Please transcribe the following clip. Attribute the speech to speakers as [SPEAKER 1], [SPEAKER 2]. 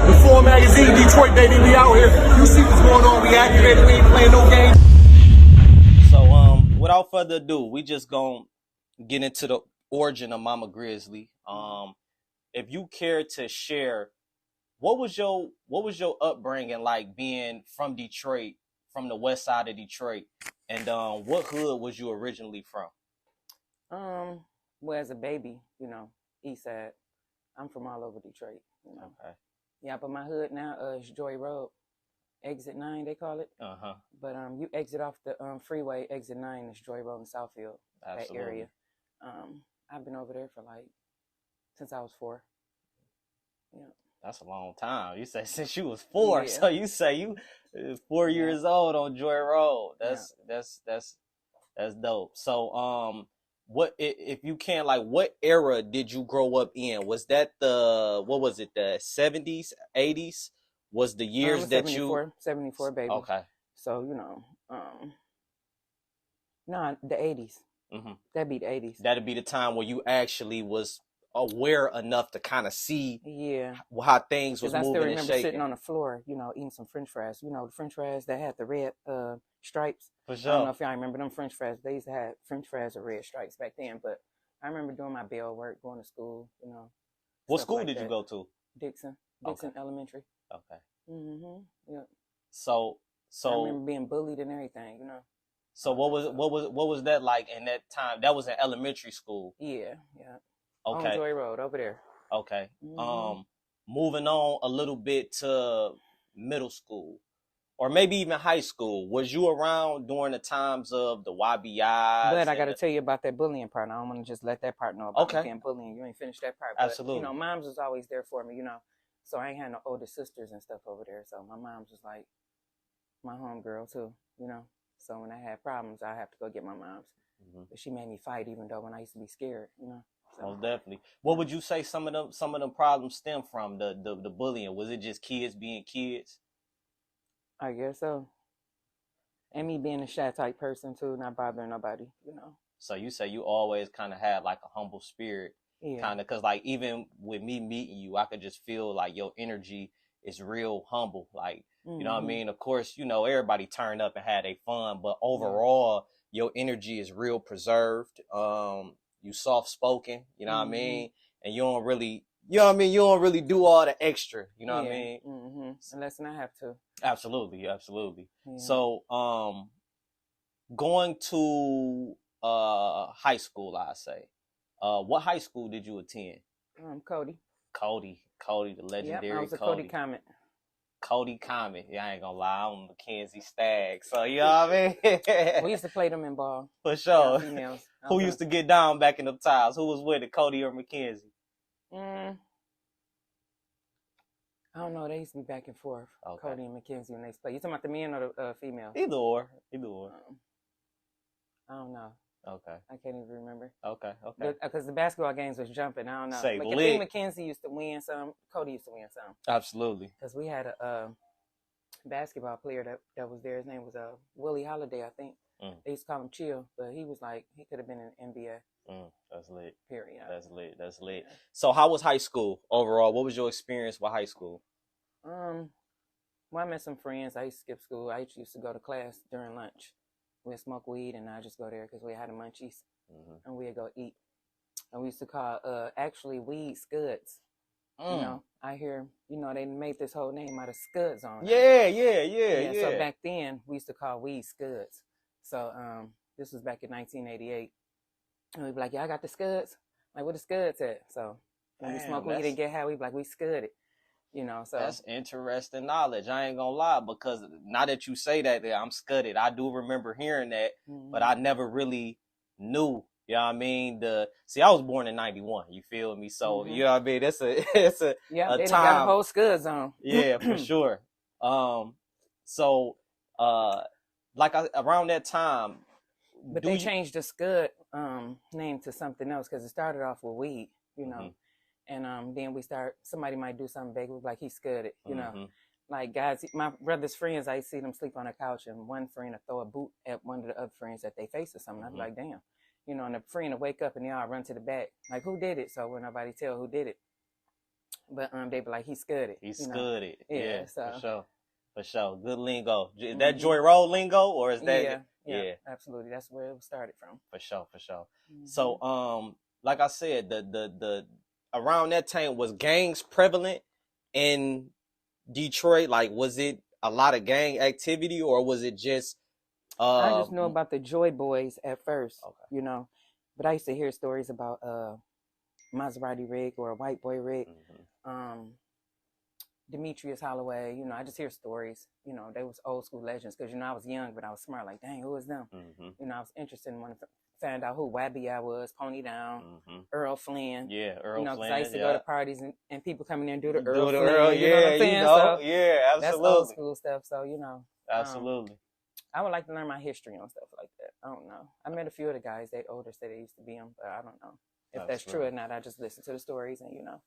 [SPEAKER 1] The Four Magazine, Detroit, baby, we out here. You see what's going on. We activated. We ain't playing no games.
[SPEAKER 2] So, without further ado, we just gonna get into the origin of Mama Grizzley. If you care to share, what was your upbringing like, being from Detroit, from the west side of Detroit, and what hood was you originally from?
[SPEAKER 3] Well, as a baby, east side. I'm from all over Detroit.
[SPEAKER 2] Okay.
[SPEAKER 3] Yeah, but my hood now is Joyrd Road, exit 9 they call it. But you exit off the freeway, exit 9 is Joyrd Road in Southfield.
[SPEAKER 2] Absolutely.
[SPEAKER 3] That area. I've been over there for since I was 4. Yeah. That's
[SPEAKER 2] a long time. You say since you was 4,
[SPEAKER 3] yeah.
[SPEAKER 2] So you say you 4 years old on Joyrd Road. That's dope. So what, if you can, what era did you grow up in? Was that the 70s, 80s? Was the years that
[SPEAKER 3] 74 baby.
[SPEAKER 2] Okay.
[SPEAKER 3] So no, the 80s. That'd be the 80s.
[SPEAKER 2] That'd be the time where you actually was aware enough to kind of see how things was moving and shaking.
[SPEAKER 3] I still remember sitting on the floor, eating some French fries. The French fries that had the red stripes.
[SPEAKER 2] For sure.
[SPEAKER 3] I don't know if y'all remember them French fries. They used to have French fries with red stripes back then. But I remember doing my bell work, going to school.
[SPEAKER 2] What school did you go to?
[SPEAKER 3] Dixon Elementary.
[SPEAKER 2] Okay.
[SPEAKER 3] Yeah.
[SPEAKER 2] So
[SPEAKER 3] I remember being bullied and everything.
[SPEAKER 2] So what was that like in that time? That was in elementary school.
[SPEAKER 3] Yeah.
[SPEAKER 2] Okay.
[SPEAKER 3] On Joyrd Road over there.
[SPEAKER 2] Okay. Moving on a little bit to middle school, or maybe even high school. Was you around during the times of the YBI?
[SPEAKER 3] But I got to tell you about that bullying part. I don't want to just let that part know about me being bullying. You ain't finished that part. But,
[SPEAKER 2] absolutely.
[SPEAKER 3] Moms was always there for me. So I ain't had no older sisters and stuff over there. So my mom's was like my homegirl too. So when I had problems, I have to go get my mom's. But she made me fight, even though when I used to be scared. So.
[SPEAKER 2] Most definitely. What would you say some of them problems stem from, the bullying? Was it just kids being kids?
[SPEAKER 3] I guess so. And me being a shy type person too, not bothering nobody,
[SPEAKER 2] So you say you always kind of had like a humble spirit, kind of, because even with me meeting you, I could just feel like your energy is real humble. You know what I mean? Of course, everybody turned up and had their fun, but overall, your energy is real preserved. You soft spoken, you know what I mean? And you don't really, you don't really do all the extra, you know what I mean?
[SPEAKER 3] Unless I have to.
[SPEAKER 2] Absolutely. Yeah. So, going to high school, I say. What high school did you attend?
[SPEAKER 3] Cody,
[SPEAKER 2] the legendary
[SPEAKER 3] I was a Cody Comet.
[SPEAKER 2] Cody Comet. Yeah, I ain't gonna lie, I'm a Mackenzie Stag. So, you know what I mean?
[SPEAKER 3] We used to play them in ball.
[SPEAKER 2] For sure.
[SPEAKER 3] Females.
[SPEAKER 2] Who used to get down back in the times? Who was with it, Cody or Mackenzie?
[SPEAKER 3] I don't know. They used to be back and forth.
[SPEAKER 2] Okay.
[SPEAKER 3] Cody and Mackenzie when they play. You talking about the men or the females?
[SPEAKER 2] Either or.
[SPEAKER 3] I don't know.
[SPEAKER 2] Okay.
[SPEAKER 3] I can't even remember.
[SPEAKER 2] Okay.
[SPEAKER 3] Because the basketball games was jumping. I don't know.
[SPEAKER 2] Say
[SPEAKER 3] but
[SPEAKER 2] lit.
[SPEAKER 3] Mackenzie used to win some. Cody used to win some.
[SPEAKER 2] Absolutely.
[SPEAKER 3] Because we had a basketball player that was there. His name was Willie Holiday, I think. They used to call him Chill, but he was he could have been in NBA.
[SPEAKER 2] That's lit.
[SPEAKER 3] Period.
[SPEAKER 2] That's lit. So how was high school overall? What was your experience with high school?
[SPEAKER 3] Well, I met some friends. I used to skip school. I used to go to class during lunch. We'd smoke weed, and I just go there because we had the munchies, and we'd go eat. And we used to call actually weed Skudds. I hear they made this whole name out of Skudds on it. Yeah. So back then we used to call weed Skudds. So this was back in 1988, and we'd be like, "Yeah, I got the Skudds." Like, where the Skudds at? So when we smoke weed and get high, we'd be like, "We Skudded." So
[SPEAKER 2] that's interesting knowledge. I ain't gonna lie, because now that you say that, I'm Skudded. I do remember hearing that, but I never really knew. You know what I mean? I was born in 91. You feel me? So you know what I mean? It's a
[SPEAKER 3] they
[SPEAKER 2] time.
[SPEAKER 3] Got a whole Skudds on.
[SPEAKER 2] Yeah, for sure. Around that time,
[SPEAKER 3] but they changed the Skudd name to something else because it started off with weed. And then somebody might do something big, like he Skudded, Like guys, my brother's friends, I see them sleep on a couch, and one friend will throw a boot at one of the other friends at their face or something. I'd be like, damn. And the friend will wake up and they all run to the back. Like, who did it? So when nobody tell who did it. But they be like, he scudded.
[SPEAKER 2] He scudded. Yeah,
[SPEAKER 3] so.
[SPEAKER 2] for sure. For sure. Good lingo. Is that Joyrd lingo or is that?
[SPEAKER 3] Yeah, absolutely. That's where it started from.
[SPEAKER 2] For sure. So, like I said, the around that time, was gangs prevalent in Detroit? Like, was it a lot of gang activity, or was it just?
[SPEAKER 3] I just know about the Joy Boys at first, you know, but I used to hear stories about Maserati Rick or White Boy Rick, Demetrius Holloway. You know, I just hear stories. You know, they was old school legends because, you know, I was young, but I was smart. Like, dang, who is them? You know, I was interested in wanting to find out who Wabby I was, Pony Down, Earl Flynn.
[SPEAKER 2] Yeah, Earl
[SPEAKER 3] you know,
[SPEAKER 2] Flynn.
[SPEAKER 3] I used to go to parties and people come in there and do the
[SPEAKER 2] Do
[SPEAKER 3] Earl
[SPEAKER 2] the
[SPEAKER 3] Flynn.
[SPEAKER 2] Earl,
[SPEAKER 3] you know what I'm saying? So
[SPEAKER 2] yeah, absolutely.
[SPEAKER 3] that's old school stuff. So, you know.
[SPEAKER 2] Absolutely.
[SPEAKER 3] I would like to learn my history on stuff like that. I don't know. I met a few of the guys, they older, said they used to be them, but I don't know if that's true or not. I just listen to the stories and, you know.